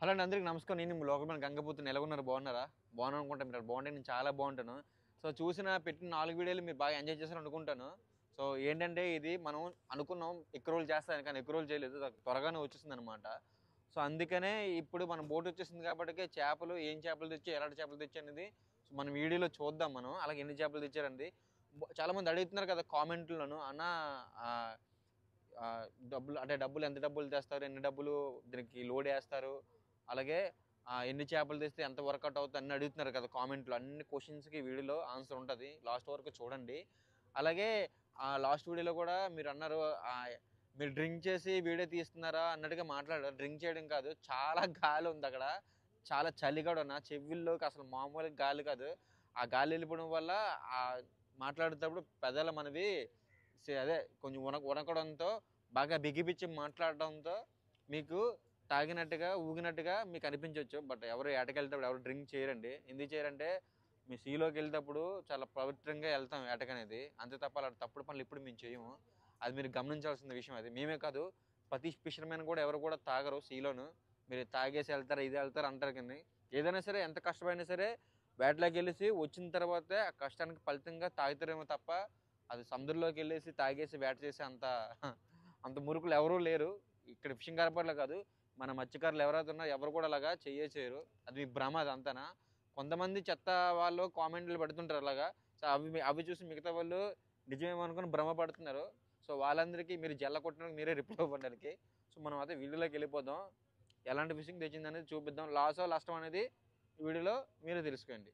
Hello అండి, అందరికీ నమస్కారం. నేను మీ లోకల్ గంగపుత్రుని. ఎలాగున్నారు? బాగున్నారా? బాగున్నాను అనుకుంటా. మీరు బాగుంటే నేను చాలా బాగుంటాను. సో చూసిన పెట్టిన 4 వీడియోలు మీరు బాగా ఎంజాయ్ చేశారు అనుకుంటాను. సో ఏంటంటే ఇది మనం అనుకున్నాం ఎక్కువ రోజులు చేస్తాను, కానీ ఎక్కువ రోజులు చేయలేదు. త్వరగానే వచ్చేసింది అనమాట. సో అందుకనే ఇప్పుడు మన బోట్ వచ్చేసింది కాబట్టి చేపలు ఏం చేపలు తెచ్చి ఎలాంటి చేపలు తెచ్చి అనేది మన వీడియోలో చూద్దాం. మనం అలాగే ఎన్ని చేపలు తెచ్చారండి. చాలామంది అడుగుతున్నారు కదా కామెంట్లను, అన్న డబ్బులు అంటే ఎంత డబ్బులు తెస్తారు, ఎన్ని డబ్బులు దీనికి లోడ్ వేస్తారు, అలాగే ఎన్ని చేపలు తెస్తే ఎంత వర్కౌట్ అవుతుంది అన్ని అడుగుతున్నారు కదా కామెంట్లో. అన్ని క్వశ్చన్స్కి వీడియోలో ఆన్సర్ ఉంటుంది, లాస్ట్ వరకు చూడండి. అలాగే లాస్ట్ వీడియోలో కూడా మీరు అన్నారు మీరు డ్రింక్ చేసి వీడియో తీస్తున్నారా అన్నట్టుగా మాట్లాడారు. డ్రింక్ చేయడం కాదు, చాలా గాలి ఉంది అక్కడ, చాలా చలి కూడా ఉన్న చెవుల్లోకి అసలు మామూలుగా గాలి కాదు. ఆ గాలి వెళ్ళిపోవడం వల్ల ఆ మాట్లాడేటప్పుడు పెదాలు మనవి అదే కొంచెం వణకడంతో బాగా బిగిపిచ్చి మాట్లాడడంతో మీకు తాగినట్టుగా ఊగినట్టుగా మీకు అనిపించవచ్చు. బట్ ఎవరు ఏటకెళ్తేప్పుడు ఎవరు డ్రింక్ చేయరండి. ఎందుకు చేయరంటే మీ సీలోకి వెళ్ళేటప్పుడు చాలా పవిత్రంగా వెళ్తాం ఏటకనేది, అంతే తప్ప అలాంటి తప్పుడు పనులు ఇప్పుడు మేము చేయము. అది మీరు గమనించాల్సిన విషయం. అది మేమే కాదు, ప్రతి ఫిషర్మెన్ కూడా ఎవరు కూడా తాగరు సీలోను. మీరు తాగేసి వెళ్తారు ఇది వెళ్తారు అంటారు. కానీ ఏదైనా సరే ఎంత కష్టమైనా సరే వేటలోకి వెళ్ళేసి వచ్చిన తర్వాతే ఆ కష్టానికి ఫలితంగా తాగుతారేమో తప్ప అది సముద్రంలోకి వెళ్ళేసి తాగేసి వేట చేసి అంత మురుకులు ఎవరూ లేరు ఇక్కడ. ఫిషింగ్ హార్బర్లో కాదు, మన మత్స్యకారులు ఎవరైతే ఉన్నారో ఎవరు కూడా అలాగా చేయరు. అది మీ భ్రమ, అది అంతనా. కొంతమంది చెత్త వాళ్ళు కామెంట్లు పెడుతుంటారు అలాగా. సో అవి చూసి మిగతా వాళ్ళు నిజమేమనుకుని భ్రమ పడుతున్నారు. సో వాళ్ళందరికీ మీరు జల్ల కొట్టడానికి మీరే రిప్లై ఇవ్వడానికి. సో మనం అదే వీడియోలోకి వెళ్ళిపోదాం. ఎలాంటి ఫిషింగ్ తెచ్చింది అనేది చూపిద్దాం. లాసో నష్టం అనేది ఈ వీడియోలో మీరే తెలుసుకోండి.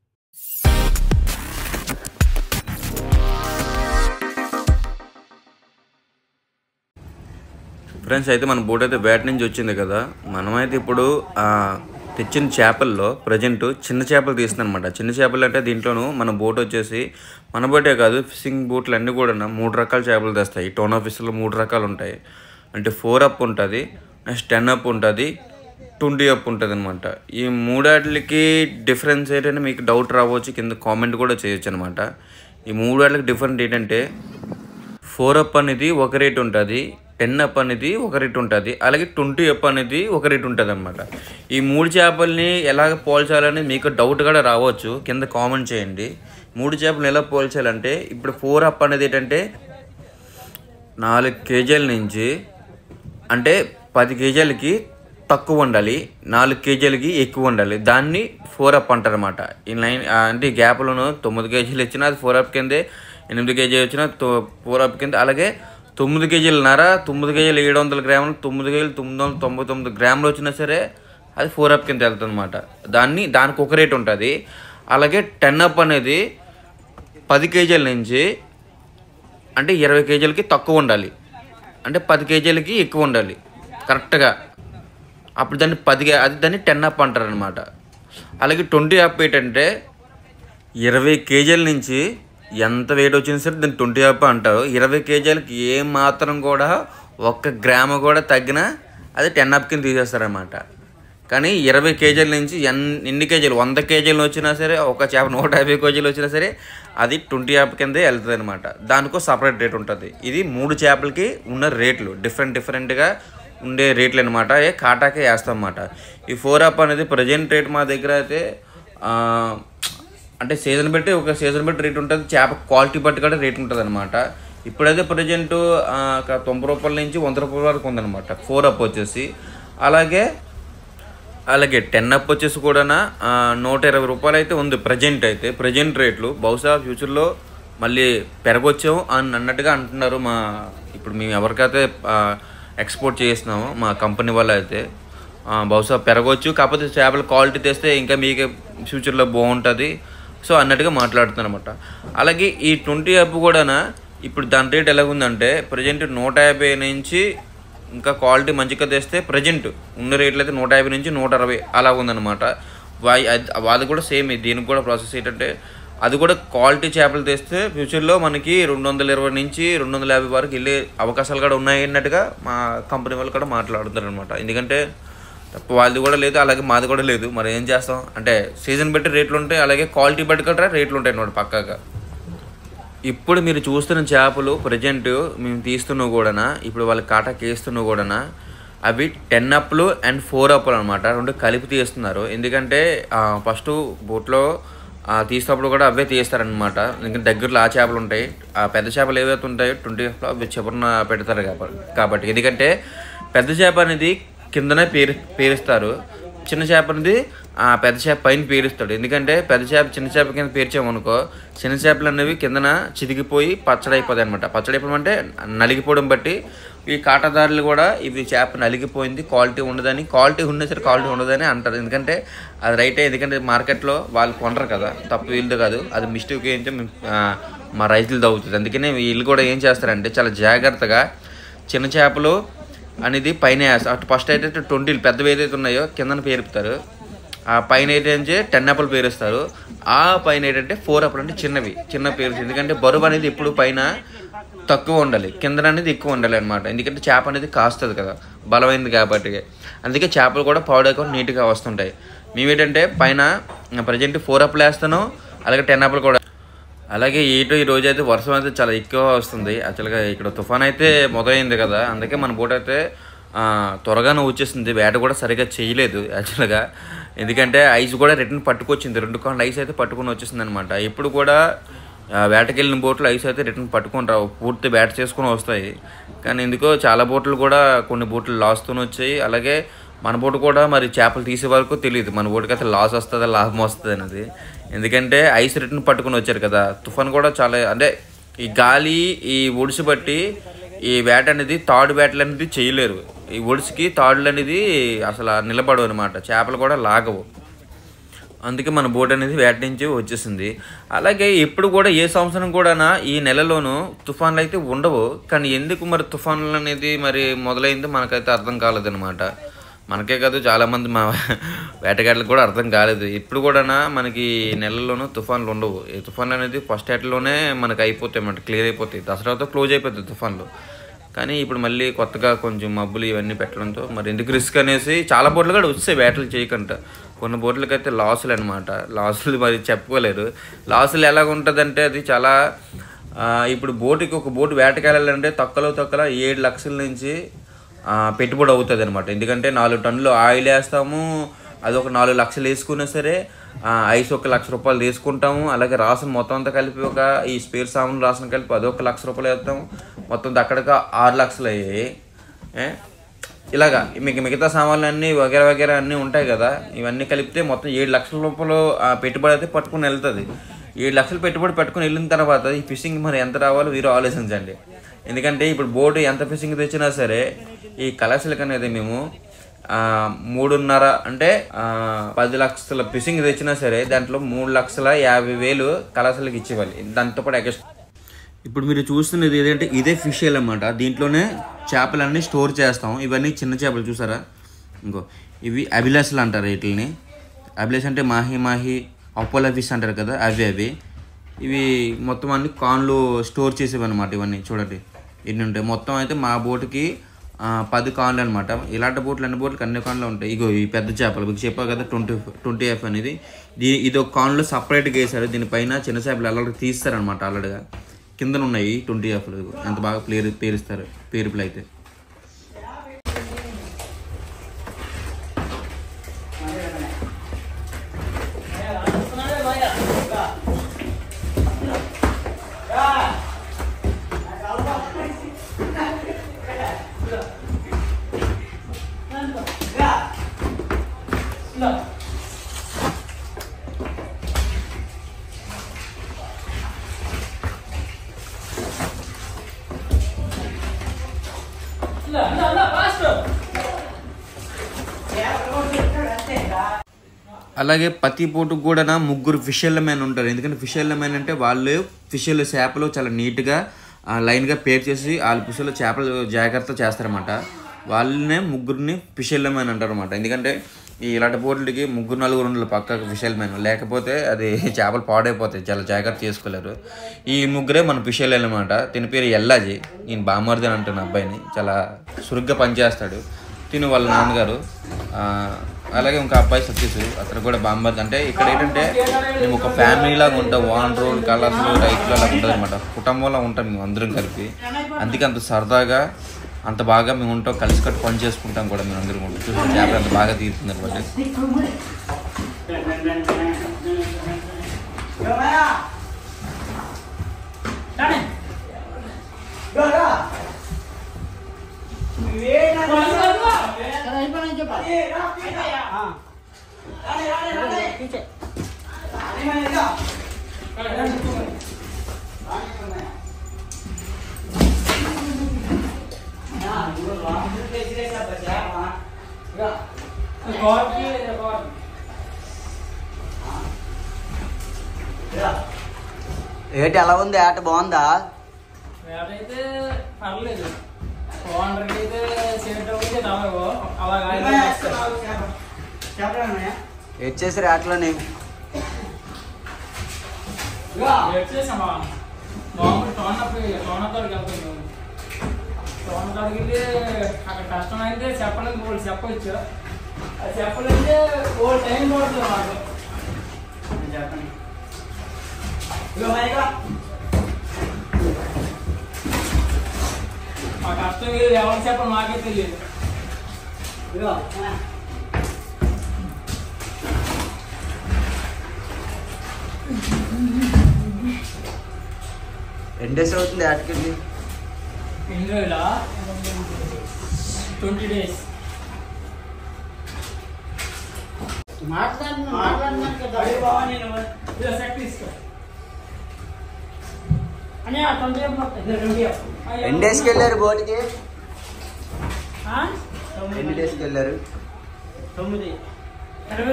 ఫ్రెండ్స్, అయితే మన బోట్ అయితే వేట నుంచి వచ్చింది కదా. మనమైతే ఇప్పుడు తెచ్చిన చేపల్లో ప్రజెంట్ చిన్న చేపలు తీస్తుంది అనమాట. చిన్న చేపలు అంటే దీంట్లోనూ మన బోట్ వచ్చేసి మన బోటే కాదు, ఫిషింగ్ బోట్లు అన్నీ కూడా 3 రకాల చేపలు తెస్తాయి. టోనా ఫిష్లో 3 రకాలు ఉంటాయి. అంటే 4 అప్ ఉంటుంది, నెక్స్ట్ 10 అప్ ఉంటుంది, 20 అప్ ఉంటుంది అనమాట. ఈ మూడాటికి డిఫరెన్స్ ఏంటంటే మీకు డౌట్ రావచ్చు, కింద కామెంట్ కూడా చేయొచ్చు అనమాట. ఈ మూడాటికి డిఫరెంట్ ఏంటంటే 4 అప్ అనేది ఒక రేట్ ఉంటుంది, 10 అప్ అనేది ఒక రేట్ ఉంటుంది, అలాగే 20 అప్ అనేది ఒక రేట్ ఉంటుంది అనమాట. ఈ 3 చేపల్ని ఎలాగ పోల్చాలని మీకు డౌట్ కూడా రావచ్చు, కింద కామెంట్ చేయండి. 3 చేపలను ఎలా పోల్చాలంటే ఇప్పుడు 4 అప్ అనేది ఏంటంటే 4 కేజీల నుంచి అంటే 10 కేజీలకి తక్కువ ఉండాలి, 4 కేజీలకి ఎక్కువ ఉండాలి. దాన్ని 4 అప్ అంటారు అనమాట. ఈ లైన్ అంటే ఈ గ్యాప్లను 9 కేజీలు ఇచ్చినా అది 4 అప్ కిందే, 8 కేజీలు వచ్చినా 4 అప్ కింద, అలాగే 9 కేజీలన్నర, 9 కేజీలు 700 గ్రాములు, 9 కేజీలు 999 గ్రాములు వచ్చినా సరే అది 4 అప్ కింద వెళ్తుంది అనమాట. దానికి ఒక రేట్ ఉంటుంది. అలాగే 10 అప్ అనేది 10 కేజీల నుంచి అంటే 20 కేజీలకి తక్కువ ఉండాలి, అంటే 10 కేజీలకి ఎక్కువ ఉండాలి కరెక్ట్గా. అప్పుడు దాన్ని 10 అప్ అంటారు అనమాట. అలాగే 20 అప్ ఏంటంటే 20 కేజీల నుంచి ఎంత వెయిట్ వచ్చినా సరే దాన్ని 20 అప్ అంటారు. 20 కేజీలకి ఏం మాత్రం కూడా 1 గ్రాము కూడా తగ్గినా అది 10 అప్ కింద తీసేస్తారనమాట. కానీ 20 కేజీల నుంచి ఎన్ని కేజీలు 100 కేజీలు వచ్చినా సరే, ఒక చేప 150 కేజీలు వచ్చినా సరే అది 20 అప్ కిందే వెళ్తుంది అనమాట. దానికో సపరేట్ రేట్ ఉంటుంది. ఇది 3 చేపలకి ఉన్న రేట్లు డిఫరెంట్గా ఉండే రేట్లు అనమాట. కాటాకే వేస్తాం అన్నమాట. ఈ 4 అప్ అనేది ప్రజెంట్ రేట్ మా దగ్గర అయితే అంటే సీజన్ బట్టి రేట్ ఉంటుంది, చేప క్వాలిటీ బట్టి కూడా రేట్ ఉంటుంది అనమాట. ఇప్పుడైతే ప్రజెంట్ 90 రూపాయల నుంచి 100 రూపాయల వరకు ఉందన్నమాట 4 అప్ వచ్చేసి. అలాగే 10 అప్ వచ్చేసి కూడా 120 రూపాయలు అయితే ఉంది ప్రజెంట్ రేట్లు. బహుశా ఫ్యూచర్లో మళ్ళీ పెరగొచ్చాము అన్నట్టుగా అంటున్నారు. ఇప్పుడు మేము ఎవరికైతే ఎక్స్పోర్ట్ చేస్తున్నామో మా కంపెనీ వాళ్ళు అయితే బహుశా పెరగవచ్చు. కాకపోతే చేపల క్వాలిటీ తెస్తే ఇంకా మీకు ఫ్యూచర్లో బాగుంటుంది సో అన్నట్టుగా మాట్లాడుతున్నాను అనమాట. అలాగే ఈ 20 అప్ కూడా ఇప్పుడు దాని రేట్ ఎలాగుందంటే ప్రజెంట్ 150 నుంచి ఇంకా క్వాలిటీ మంచిగా తెస్తే ప్రజెంట్ ఉన్న రేట్లు అయితే 150 నుంచి 160 అలా ఉందన్నమాట. అది కూడా సేమ్. దీనికి కూడా ప్రాసెస్ ఏంటంటే అది కూడా క్వాలిటీ చేపలు తెస్తే ఫ్యూచర్లో మనకి 220 నుంచి 250 వరకు వెళ్ళే అవకాశాలు కూడా ఉన్నాయి అన్నట్టుగా మా కంపెనీ వాళ్ళు కూడా మాట్లాడుతున్నారు అనమాట. ఎందుకంటే తప్ప వాళ్ళది కూడా లేదు, అలాగే మాది కూడా లేదు. మరి ఏం చేస్తాం అంటే సీజన్ బట్టి రేట్లు ఉంటాయి, అలాగే క్వాలిటీ బట్టి కూడా రేట్లు ఉంటాయి అన్నమాట పక్కాగా. ఇప్పుడు మీరు చూస్తున్న చేపలు ప్రజెంట్ మేము తీస్తున్నా కూడా, ఇప్పుడు వాళ్ళకి కాటాకి వేస్తున్నా కూడా అవి 10 అప్పులు అండ్ 4 అప్పులు అనమాట, రెండు కలిపి తీస్తున్నారు. ఎందుకంటే ఫస్ట్ బోట్లో తీసినప్పుడు కూడా అవే తీస్తారనమాట. ఎందుకంటే దగ్గరలో ఆ చేపలు ఉంటాయి, ఆ పెద్ద చేపలు ఏవైతే ఉంటాయో 20 అవి చివరిన పెడతారు కాబట్టి. ఎందుకంటే పెద్ద చేప అనేది కిందనే పేరుస్తారు, చిన్న చేప అనేది పెద్ద చేప పైన పేరుస్తాడు. ఎందుకంటే పెద్ద చేప చిన్న చేప కింద పేర్చామనుకో చిన్న చేపలు అనేవి కిందన చిదిగిపోయి పచ్చడి అయిపోతాయి అనమాట. పచ్చడి అయిపోవడం అంటే నలిగిపోవడం బట్టి ఈ కాటాదారులు కూడా ఇవి చేప నలిగిపోయింది, క్వాలిటీ ఉండదని, క్వాలిటీ ఉన్నా సరే క్వాలిటీ ఉండదని అంటారు. ఎందుకంటే అది రైటే, ఎందుకంటే మార్కెట్లో వాళ్ళు కొనరు కదా, తప్పు వీళ్ళది కాదు, అది మిస్టేక్ ఏంటంటే మా రైతులది అవుతుంది. అందుకనే వీళ్ళు కూడా ఏం చేస్తారంటే చాలా జాగ్రత్తగా చిన్న చేపలు అనేది పైన వేస్తారు. ఫస్ట్ అయితే 20 పెద్దవి ఏదైతే ఉన్నాయో కిందన పేరుపుతారు, ఆ పైన ఏంటంటే 10 అప్పులు పేరుస్తారు, ఆ పైన ఏంటంటే 4 అప్పులు అంటే చిన్న పేరు. ఎందుకంటే బరువు అనేది ఎప్పుడు పైన తక్కువ ఉండాలి, కింద అనేది ఎక్కువ ఉండాలి అనమాట. ఎందుకంటే చేప అనేది కాస్తుంది కదా, బలమైంది కాబట్టి. అందుకే చేపలు కూడా పౌడర్ నీట్గా వస్తుంటాయి. మేమేంటంటే పైన ప్రజెంట్ 4 అప్పులు వేస్తాను, అలాగే 10 అప్పులు కూడా. అలాగే ఈ రోజు అయితే వర్షం అయితే చాలా ఎక్కువ వస్తుంది. యాక్చువల్గా ఇక్కడ తుఫాన్ అయితే మొదలైంది కదా, అందుకే మన బోట్ అయితే త్వరగానే వచ్చేసింది. వేట కూడా సరిగ్గా చేయలేదు యాక్చువల్గా, ఎందుకంటే ఐస్ కూడా రిటర్న్ పట్టుకొచ్చింది, 2 కాళ్ళు ఐస్ అయితే పట్టుకొని వచ్చేసింది అనమాట. ఇప్పుడు కూడా వేటకెళ్ళిన బోట్లు ఐస్ అయితే రిటర్న్ పట్టుకొని రావు, పూర్తి వేట చేసుకుని వస్తాయి. కానీ ఎందుకో చాలా బోట్లు కూడా కొన్ని బోట్లు లాస్తూనే వచ్చాయి. అలాగే మన బోటు కూడా మరి చేపలు తీసే వరకు తెలియదు మన బోటుకి అయితే లాస్ వస్తుందా లాభం వస్తుంది అనేది. ఎందుకంటే ఐస్ రిటర్న్ పట్టుకుని వచ్చారు కదా, తుఫాన్ కూడా చాలా అంటే ఈ గాలి ఈ ఒడిసి బట్టి ఈ వేట అనేది తాడు వేటలు అనేది చేయలేరు. ఈ ఒడిసికి తాడులు అనేది అసలు నిలబడవు అనమాట, చేపలు కూడా లాగవు. అందుకే మన బోట్ అనేది వేట నుంచి వచ్చేసింది. అలాగే ఎప్పుడు కూడా ఏ సంవత్సరం కూడా ఈ నెలలోనూ తుఫాన్లు అయితే ఉండవు. కానీ ఎందుకు మరి తుఫాన్లు అనేది మరి మొదలైందో మనకైతే అర్థం కాలేదనమాట. మనకే కాదు చాలామంది మా వేటగాళ్ళకి కూడా అర్థం కాలేదు. ఇప్పుడు కూడా మనకి నెలల్లోనూ తుఫాన్లు ఉండవు. ఈ తుఫాన్లు అనేది ఫస్ట్ ఏటలోనే మనకు అయిపోతాయి అన్నమాట, క్లియర్ అయిపోతాయి, దసరాతో క్లోజ్ అయిపోతాయి తుఫాన్లు. కానీ ఇప్పుడు మళ్ళీ కొత్తగా కొంచెం మబ్బులు ఇవన్నీ పెట్టడంతో మరి ఎందుకు రిస్క్ అనేసి చాలా బోట్లు కూడా వచ్చాయి వేటలు చేయకుండా. కొన్ని బోట్లకైతే లాసులు అనమాట, లాసులు మరి చెప్పుకోలేరు. లాసులు ఎలాగ ఉంటుందంటే అది చాలా ఇప్పుడు బోటుకి ఒక బోటు వేటకెళ్ళాలంటే తక్కువలో 7 లక్షల నుంచి పెట్టుబడి అవుతుంది అనమాట. ఎందుకంటే 4 టన్నులు ఆయిల్ వేస్తాము, అది ఒక 4 లక్షలు వేసుకున్నా సరే ఐస్ 1 లక్ష రూపాయలు తీసుకుంటాము. అలాగే రాసిన మొత్తం అంతా కలిపి ఈ స్పేర్ సామాన్లు రాసిన కలిపి అది 1 లక్ష రూపాయలు వేస్తాము. మొత్తం అక్కడికి 6 లక్షలు అయ్యాయి. ఇలాగా మీకు మిగతా సామాన్లు అన్నీ వగేరా అన్నీ ఉంటాయి కదా, ఇవన్నీ కలిపితే మొత్తం 7 లక్షల రూపాయలు పెట్టుబడి అయితే పట్టుకుని వెళ్తుంది. 7 లక్షలు పెట్టుబడి పట్టుకుని వెళ్ళిన తర్వాత ఈ ఫిషింగ్ మరి ఎంత రావాలో మీరు ఆలోచించండి. ఎందుకంటే ఇప్పుడు బోటు ఎంత ఫిషింగ్ తెచ్చినా సరే ఈ కలర్స్లకు అనేది మేము 3.5 అంటే 10 లక్షల ఫిషింగ్ తెచ్చినా సరే దాంట్లో 3,50,000 కలర్స్లకు ఇచ్చేవాలి. దాంతోపాటు ఎక్స్ట్రా ఇప్పుడు మీరు చూస్తున్నది ఏదంటే ఇదే ఫిషియల్ అన్నమాట. దీంట్లోనే చేపలన్నీ స్టోర్ చేస్తాం. ఇవన్నీ చిన్న చేపలు చూసారా, ఇంకో ఇవి అభిలాషలు అంటారు వీటిని. అభిలాష్ అంటే మాహి అపోలో ఫిష్ అంటారు కదా, అవి ఇవి మొత్తం అన్ని కాన్లు స్టోర్ చేసేవి అనమాట. ఇవన్నీ చూడండి ఎన్ని ఉంటాయి. మొత్తం అయితే మా బోటుకి 10 కాన్లు అనమాట. ఇలాంటి బోట్లు అన్ని బోట్లకి అన్ని కాన్లు ఉంటాయి. ఇగో ఈ పెద్ద చేపలు మీకు చెప్పావు కదా 20F అనేది, ఇది ఒక కాన్లో సపరేట్గా వేసారు. దీనిపైన చిన్న చేపలు అల్లడికి తీస్తారనమాట. అల్లడిగా కింద ఉన్నాయి 20Fలు. ఎంత బాగా పేరుస్తారు పేరుపులు అయితే. అలాగే ప్రతి బోటుకు కూడా 3 ఫిషర్ల మ్యాన్ ఉంటారు. ఎందుకంటే ఫిషర్ల మ్యాన్ అంటే వాళ్ళు ఫిషర్లు చేపలు చాలా నీట్గా లైన్గా పేర్ చేసి వాళ్ళ ఫిషర్లు చేపలు జాగ్రత్త చేస్తారన్నమాట. వాళ్ళనే 3 ఫిషర్ల మ్యాన్ అంటారు అనమాట. ఎందుకంటే ఇలాంటి బోట్లకి 3-4 ఉండాలి పక్కకు ఫిషర్ల మ్యాన్, లేకపోతే అది చేపలు పాడైపోతాయి, చాలా జాగ్రత్త చేసుకోలేరు. ఈ 3 మన ఫిషర్లు అనమాట. దీని పేరు ఎల్లాజీ, నేను బామ్మర్ది అని అంటున్న అబ్బాయిని, చాలా సురుగ్గా పనిచేస్తాడు. తిను వాళ్ళ నాన్నగారు. అలాగే ఇంకా అబ్బాయి సతీష్, అతను కూడా బామ్మర్ది. అంటే ఇక్కడ ఏంటంటే మేము ఒక ఫ్యామిలీ లాగా ఉంటాం, వాన్ రోడ్ కలర్స్లు రైతులు అలా ఉంటుంది అనమాట. కుటుంబంలో ఉంటాం మేము అందరం కలిపి. అందుకే అంత సరదాగా అంత బాగా మేము ఉంటాం, కలిసి కట్టు పని చేసుకుంటాం కూడా. మేము అందరం కూడా చూసిన చేపలు అంత బాగా తీరుతున్నారు వాళ్ళు. ఏంటి ఎలా ఉంది ఆట? బాగుందా? వేట అయితే పర్లేదు, బాగుంటుంది అయితే చేసేటప్పుడు రావు అలాగా ఏడ్ చేసారు ఆటలోని? చేసామా మామూలు టోనతోడికి వెళ్తాం. టోనతోడికి వెళ్ళి అక్కడ కష్టం అయితే చెప్పడానికి వాళ్ళు చెప్పవచ్చు, అది చెప్పాలంటే ఓ టైం పడుతుంది మాకు. చెప్పండి మా కష్టం లేదు, ఎవరు చెప్పండి మాకే తెలియదు. ఎన్ని డేస్ అవుతుంది ఆటకి? ఎన్ని రోజులా? 20 days. ఎన్ని డేస్కి వెళ్ళారు బోట్కి? ఎన్ని డేస్కి వెళ్ళారు? 22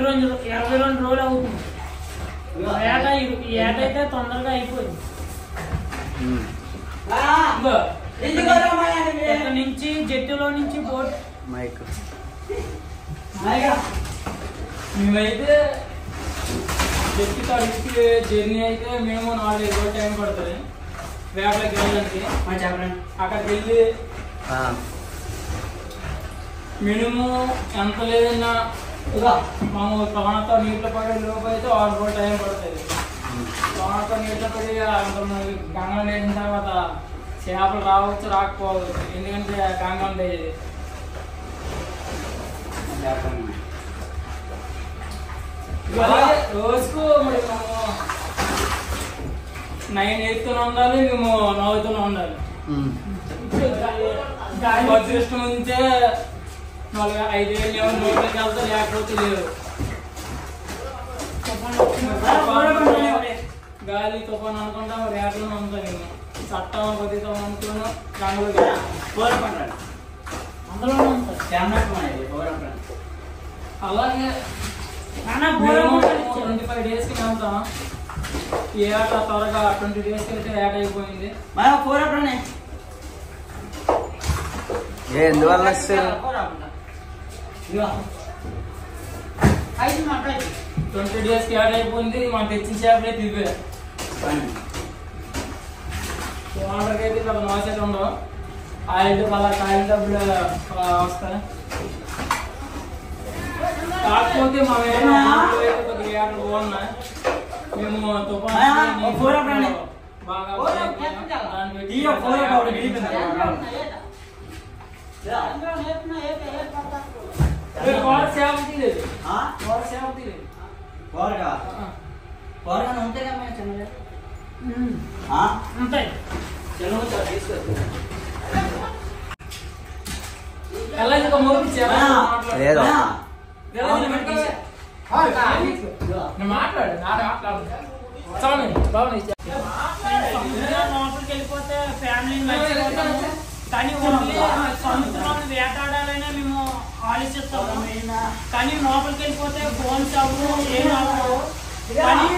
రోజులు అవుతుంది. ఏట అయితే తొందరగా అయిపోయింది. ఇక్కడ నుంచి జట్టులో నుంచి బోట్ మైక్ మేమైతే జట్టు కాడికి జర్నీ అయితే మేము 4-5 రోజులు టైం పడుతుంది వేటలోకి వెళ్ళడానికి. అక్కడికి వెళ్ళి మినిమం ఎంత లేదన్నా మేము టోనతో నీటిలో పడే లోపు అయితే 6 రోజులు టైం పడుతుంది. టోనతో నీటిలో పడి గంగం వేసిన తర్వాత చేపలు రావచ్చు రాకపోవచ్చు, ఎందుకంటే గంగం లేదు. రోజుకు మరి మేము 9 ఎత్తున ఉండాలి, మేము 9 ఉండాలి. అదృష్టం ఉంటే 4-5 ఏళ్ళు నోట్లోకి వెళ్తా, లేకపోతే లేదు. గాలి తుఫాను అనుకుంటా రేట్లోనే ఉంటాం. మేము చట్టం కొద్దిగా అనుకున్నాం గంగలో అందులోనే ఉంటాం. అలాగే 25 డేస్కి వెళ్తాం. ఏట త్వరగా 20 డేస్కి అయితే ఏట అయిపోయింది. ఎందువల్ల 20 డేస్కి ఏట అయిపోయింది. మనం తెచ్చిన చేపలే తిరిగే వాటర్కి అయితే ఇక్కడ నోసేట్ ఉండవు. ఆయిల్ కాయిల్ డబ్బులు వస్తాయి. కాకపోతే మా కొద్దిగా ఏటలు బాగున్నాయి. మేము తుఫాను బాగా సేవ తీయలేదు. ఉంటాయి. మాట్లాడు లోపలికి వెళ్ళిపోతే ఫ్యామిలీ కానీ ఓన్లీ సముద్రంలో వేటాడాలనే మేము ఆలోచిస్తాము. కానీ లోపలికి వెళ్ళిపోతే ఫోన్స్ అవ్వవు, ఏం అవ్వవు. కానీ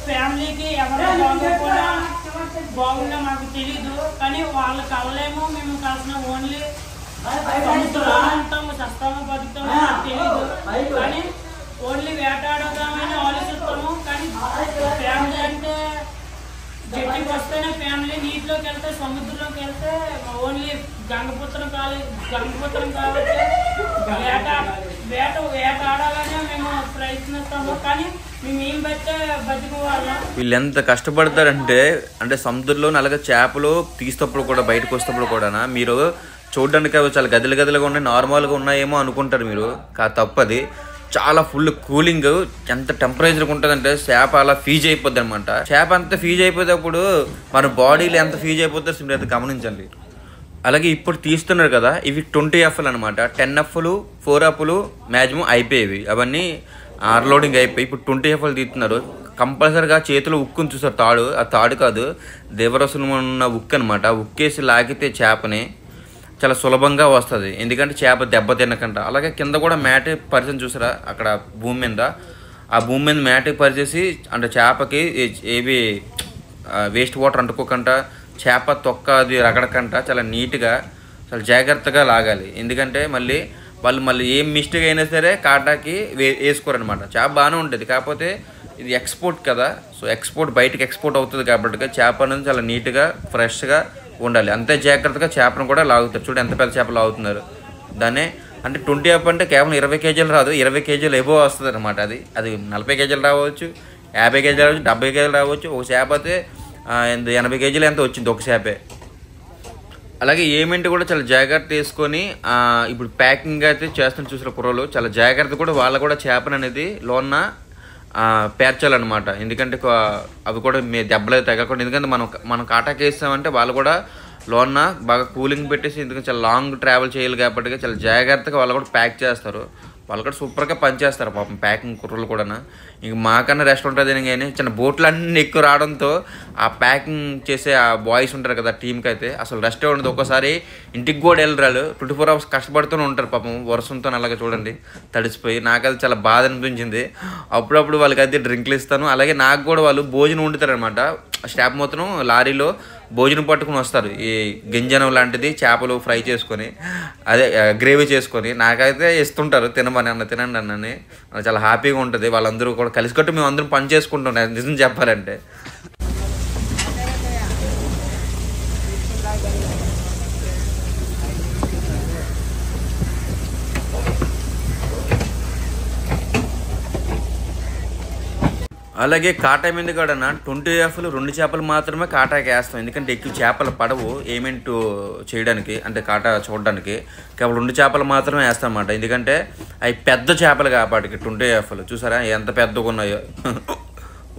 ఫ్యామిలీకి ఎవరు బాగోకుండా బాగుందా మాకు తెలీదు. కానీ వాళ్ళ కళ్ళేమో మేము కాసిన ఓన్లీ సముద్రంలో ఉంటాము, చస్తాము, బతుకుతాము నాకు తెలీదు. కానీ ఓన్లీ వేటాడదామని ఆలోచిస్తాము. కానీ ఫ్యామిలీ అంటే జట్టుకి వస్తేనే ఫ్యామిలీ, నీటిలోకి వెళ్తే సముద్రంలోకి వెళ్తే ఓన్లీ గంగపుత్రం కాబట్టి వేట ఆడాలనే మేము ప్రయత్నిస్తాము. కానీ మేము ఏం బట్టే బతుకోవాలా. వీళ్ళు ఎంత కష్టపడతారంటే, అంటే సముద్రంలో అలాగే చేపలు తీసేటప్పుడు కూడా, బయటకు వస్తేప్పుడు కూడా మీరు చూడడానికి అవి చాలా గదిలుగా ఉన్నాయి, నార్మల్గా ఉన్నాయేమో అనుకుంటారు మీరు. తప్పది. చాలా ఫుల్ కూలింగ్, ఎంత టెంపరేచర్గా ఉంటుందంటే చేప అలా ఫీజ్ అయిపోద్ది అనమాట. చేప అంతా ఫీజ్ అయిపోయేటప్పుడు మన బాడీలో ఎంత ఫీజ్ అయిపోతుందో మీరు అయితే గమనించండి. అలాగే ఇప్పుడు తీస్తున్నారు కదా, ఇవి 20 F'లు అనమాట. 10 F'లు 4 F'లు మ్యాక్సిమం అయిపోయేవి, అవన్నీ అన్లోడింగ్ అయిపోయి ఇప్పుడు 20 F'లు తీస్తున్నారు. కంపల్సరీగా చేతిలో ఉక్కుని చూసారు, తాడు, ఆ తాడు కాదు దేవరసం ఉన్న ఉక్కు అనమాట. ఉక్కేసి లాగితే చేపని చాలా సులభంగా వస్తుంది, ఎందుకంటే చేప దెబ్బ తినకంట. అలాగే కింద కూడా మ్యాట్ పరిచయం చూసారా అక్కడ భూమి మీద, ఆ భూమి మీద మ్యాట్ పరిచేసి అంటే చేపకి ఏవి వేస్ట్ వాటర్ అంటుకోకుండా, చేప తొక్క అది రగడకంట చాలా నీట్గా చాలా జాగ్రత్తగా లాగాలి. ఎందుకంటే వాళ్ళు ఏం మిస్టేక్ అయినా సరే కాటాకి వేసుకోరనమాట. చేప బాగానే ఉంటుంది, కాకపోతే ఇది ఎక్స్పోర్ట్ కదా, సో బయటకు ఎక్స్పోర్ట్ అవుతుంది కాబట్టి చేప అనేది చాలా నీట్గా ఫ్రెష్గా ఉండాలి. అంతే జాగ్రత్తగా చేపను కూడా లాగుతారు. చూడు ఎంత పెద్ద చేపలు లాగుతున్నారు దాన్ని. అంటే 20 F అంటే కేవలం 20 kgలు రాదు, 20 kgలు ఎబో వస్తుంది అనమాట. అది 40 kgలు రావచ్చు, 50 kgలు రావచ్చు, 70 kgలు రావచ్చు. ఒక చేప అయితే 80 kgలు ఎంత వచ్చింది ఒక చేపే. అలాగే ఏమేంటి కూడా చాలా జాగ్రత్త తీసుకొని ఇప్పుడు ప్యాకింగ్ అయితే చేస్తున్న చూసిన కుర్రలు చాలా జాగ్రత్త కూడా వాళ్ళు కూడా చేపను అనేది లోన పేర్చాలన్నమాట. ఎందుకంటే అవి కూడా దెబ్బలు తగ్గకుండా, ఎందుకంటే మనం కాటాకి వేస్తామంటే వాళ్ళు కూడా లోన బాగా కూలింగ్ పెట్టేసి, ఎందుకంటే చాలా లాంగ్ ట్రావెల్ చేయాలి కాబట్టి చాలా జాగ్రత్తగా వాళ్ళు కూడా ప్యాక్ చేస్తారు. వాళ్ళు కూడా సూపర్గా పనిచేస్తారు పాపం ప్యాకింగ్ కుర్రలు కూడా. ఇంక మాకన్నా రెస్ట్ ఉంటుంది కానీ చిన్న బోట్లు అన్నీ ఎక్కువ రావడంతో ఆ ప్యాకింగ్ చేసే ఆ బాయ్స్ ఉంటారు కదా టీంకి అయితే అసలు రెస్టే ఉండదు. ఒక్కోసారి ఇంటికి కూడా వెళ్ళరాలు, 24 hours కష్టపడుతూనే ఉంటారు పాపం వర్షంతో. అలాగే చూడండి తడిసిపోయి, నాకది చాలా బాధ అనిపించింది. అప్పుడప్పుడు వాళ్ళకి అయితే డ్రింక్లు ఇస్తాను. అలాగే నాకు కూడా వాళ్ళు భోజనం వండుతారనమాట. స్టాఫ్ మొత్తం లారీలో భోజనం పట్టుకుని వస్తారు, ఈ గింజనం లాంటిది చేపలు ఫ్రై చేసుకొని, అదే గ్రేవీ చేసుకొని నాకైతే ఇస్తుంటారు, తినండి అన్నని. చాలా హ్యాపీగా ఉంటుంది. వాళ్ళందరూ కూడా కలిసికట్టు మేము అందరం పని చేసుకుంటున్నాం నిజం చెప్పాలంటే. అలాగే కాటా మీద కూడా 20 F'లు 2 చేపలు మాత్రమే కాటాకి వేస్తాం, ఎందుకంటే ఎక్కువ చేపలు పడవు ఏమేంటో చేయడానికి, అంటే కాటా చూడడానికి. కేవలం 2 చేపలు మాత్రమే వేస్తాం అన్నమాట. ఎందుకంటే అవి పెద్ద చేపలు కాబట్టి 20 F'లు చూసారా ఎంత పెద్దగా ఉన్నాయో.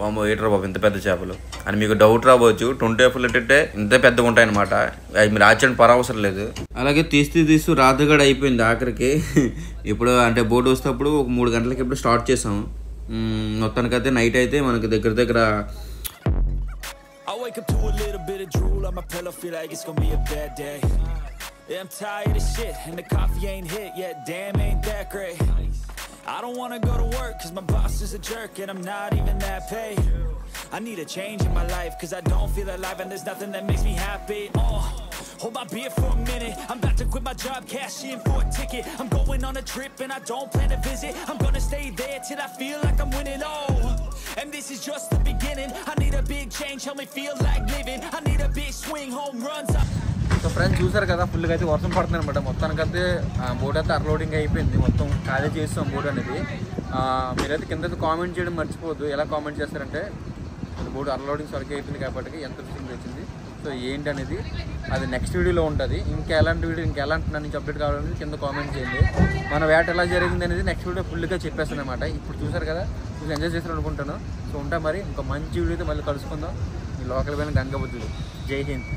వామో ఏటరా బాబు ఇంత పెద్ద చేపలు అని మీకు డౌట్ రావచ్చు. 20 F'లు ఏంటంటే ఇంత పెద్దగా ఉంటాయన్నమాట. అవి మీరు ఆశ్చర్యం పరవసరం లేదు. అలాగే తీస్తూ రాత్రిగడ అయిపోయింది ఆఖరికి. ఇప్పుడు అంటే బోట్ వస్తేప్పుడు ఒక 3 గంటలకి ఇప్పుడు స్టార్ట్ చేసాం. మొత్తానికైతే నైట్ అయితే మనకి దగ్గర I wake up to a little bit of drool on my pillow, feel like it's gonna be a bad day. Yeah, I'm tired of shit and the coffee ain't hit yet, damn ain't that great. I don't wanna go to work cause my boss is a jerk and I'm not even that paid. I need a change in my life cause I don't feel alive and there's nothing that makes me happy. Hold my beer for a minute, I'm about to quit my job, cash in for a ticket. I'm going on a trip and I don't plan to visit. I'm gonna stay there till I feel like I'm winning, and this is just the beginning. I need a big change, help me feel like living. I need a big swing, home runs. So friends చూసారు కదా ఫుల్గా అయితే వర్షం పడుతుంది అనమాట. మొత్తానికైతే boat అయితే unloading అయిపోయింది, మొత్తం ఖాళీ చేస్తాం బోట్ అనేది. మీరైతే కింద కామెంట్ చేయడం మర్చిపోవద్దు. ఎలా కామెంట్ చేస్తారంటే బోట్ అన్లోడింగ్ సరిగ్గా అయిపోయింది కాబట్టి ఎంత ఫిషింగ్ వచ్చింది, సో ఏంటి అనేది అది నెక్స్ట్ వీడియోలో ఉంటుంది. ఇంకా ఎలాంటి నా నుంచి అప్డేట్ కావాలనేది కింద కామెంట్ చేయండి. మన వేట ఎలా జరిగింది అనేది నెక్స్ట్ వీడియో ఫుల్గా చెప్పేస్తాను అనమాట. ఇప్పుడు చూసారు కదా, చూసి ఎంజాయ్ చేస్తాను అనుకుంటాను. సో ఉంటా మరి, ఇంకా మంచి వీడియోతో మళ్ళీ కలుసుకుందాం. ఈ లోకల్ పైన గంగబుద్ధులు. జై హింద్.